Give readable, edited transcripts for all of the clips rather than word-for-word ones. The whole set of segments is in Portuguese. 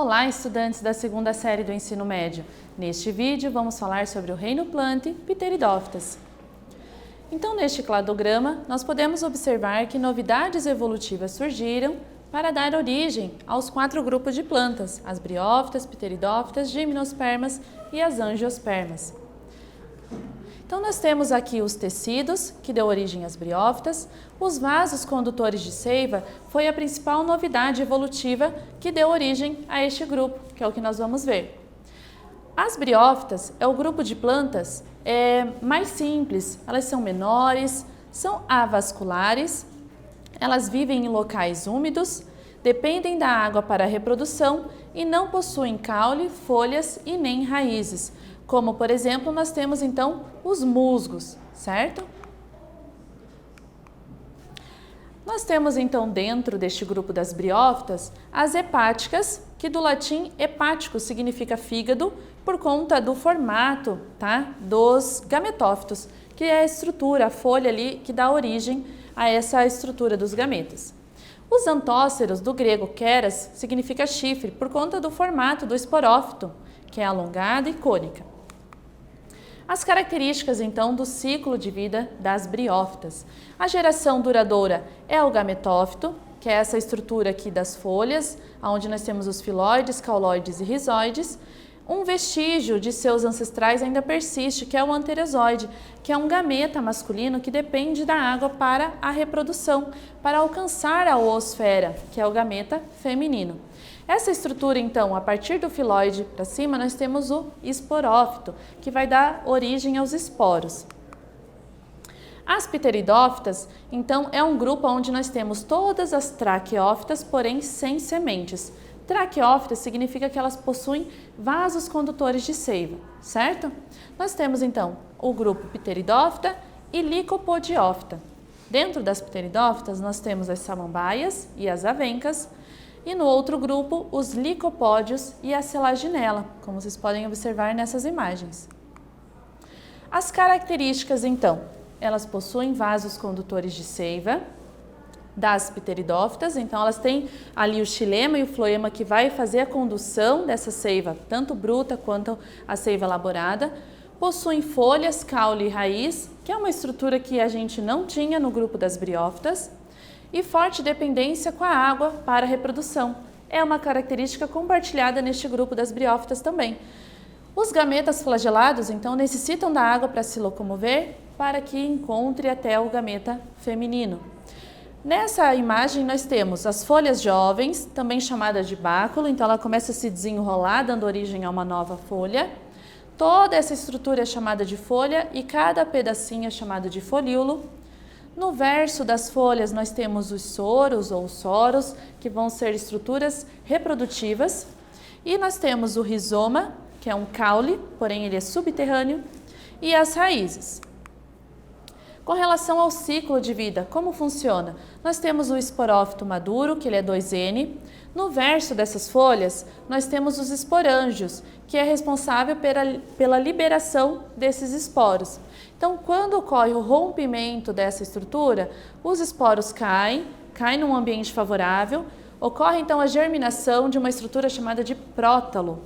Olá, estudantes da segunda série do ensino médio. Neste vídeo, vamos falar sobre o reino Plantae Pteridophytas. Então, neste cladograma, nós podemos observar que novidades evolutivas surgiram para dar origem aos 4 grupos de plantas, as briófitas, pteridófitas, gimnospermas e as angiospermas. Então, nós temos aqui os tecidos, que deu origem às briófitas. Os vasos condutores de seiva foi a principal novidade evolutiva que deu origem a este grupo, que é o que nós vamos ver. As briófitas é o grupo de plantas mais simples, elas são menores, são avasculares, elas vivem em locais úmidos, dependem da água para a reprodução e não possuem caule, folhas e nem raízes. Como, por exemplo, nós temos, então, os musgos, certo? Nós temos, então, dentro deste grupo das briófitas, as hepáticas, que do latim hepático significa fígado, por conta do formato, tá, dos gametófitos, que é a estrutura, a folha ali que dá origem a essa estrutura dos gametas. Os antóceros, do grego keras, significa chifre, por conta do formato do esporófito, que é alongada e cônica. As características, então, do ciclo de vida das briófitas. A geração duradoura é o gametófito, que é essa estrutura aqui das folhas, onde nós temos os filóides, cauloides e rizoides. Um vestígio de seus ancestrais ainda persiste, que é o anterozoide, que é um gameta masculino que depende da água para a reprodução, para alcançar a oosfera, que é o gameta feminino. Essa estrutura, então, a partir do filóide para cima, nós temos o esporófito, que vai dar origem aos esporos. As pteridófitas, então, é um grupo onde nós temos todas as traqueófitas, porém sem sementes. Traqueófita significa que elas possuem vasos condutores de seiva, certo? Nós temos, então, o grupo pteridófita e licopodiófita. Dentro das pteridófitas, nós temos as samambaias e as avencas, e no outro grupo, os licopódios e a selaginella, como vocês podem observar nessas imagens. As características, então, elas possuem vasos condutores de seiva das pteridófitas, então elas têm ali o xilema e o floema que vai fazer a condução dessa seiva, tanto bruta quanto a seiva elaborada. Possuem folhas, caule e raiz, que é uma estrutura que a gente não tinha no grupo das briófitas, e forte dependência com a água para a reprodução. É uma característica compartilhada neste grupo das briófitas também. Os gametas flagelados, então, necessitam da água para se locomover para que encontre até o gameta feminino. Nessa imagem nós temos as folhas jovens, também chamadas de báculo, então ela começa a se desenrolar, dando origem a uma nova folha. Toda essa estrutura é chamada de folha e cada pedacinho é chamado de folíolo. No verso das folhas nós temos os soros ou soros, que vão ser estruturas reprodutivas. E nós temos o rizoma, que é um caule, porém ele é subterrâneo, e as raízes. Com relação ao ciclo de vida, como funciona? Nós temos o esporófito maduro, que ele é 2N. No verso dessas folhas, nós temos os esporângios, que é responsável pela liberação desses esporos. Então, quando ocorre o rompimento dessa estrutura, os esporos caem num ambiente favorável, ocorre então a germinação de uma estrutura chamada de prótalo.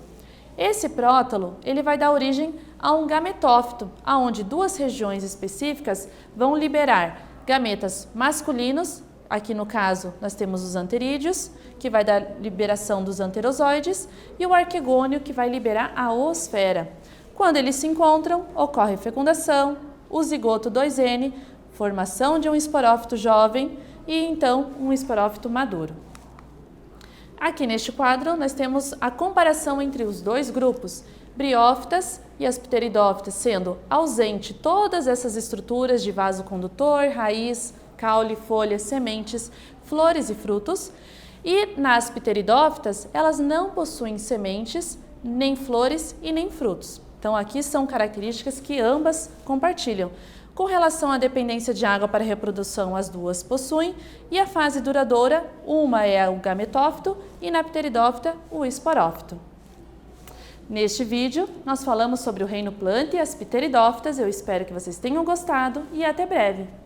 Esse prótalo, ele vai dar origem a um gametófito, onde 2 regiões específicas vão liberar gametas masculinos, aqui no caso nós temos os anterídeos, que vai dar liberação dos anterozoides, e o arquegônio, que vai liberar a oosfera. Quando eles se encontram, ocorre fecundação, o zigoto 2N, formação de um esporófito jovem e então um esporófito maduro. Aqui neste quadro nós temos a comparação entre os 2 grupos, briófitas e as pteridófitas, sendo ausente todas essas estruturas de vaso condutor, raiz, caule, folhas, sementes, flores e frutos. E nas pteridófitas, elas não possuem sementes, nem flores e nem frutos. Então aqui são características que ambas compartilham. Com relação à dependência de água para a reprodução, as 2 possuem, e a fase duradoura, uma é o gametófito e na pteridófita o esporófito. Neste vídeo, nós falamos sobre o reino Plantae e as pteridófitas. Eu espero que vocês tenham gostado e até breve!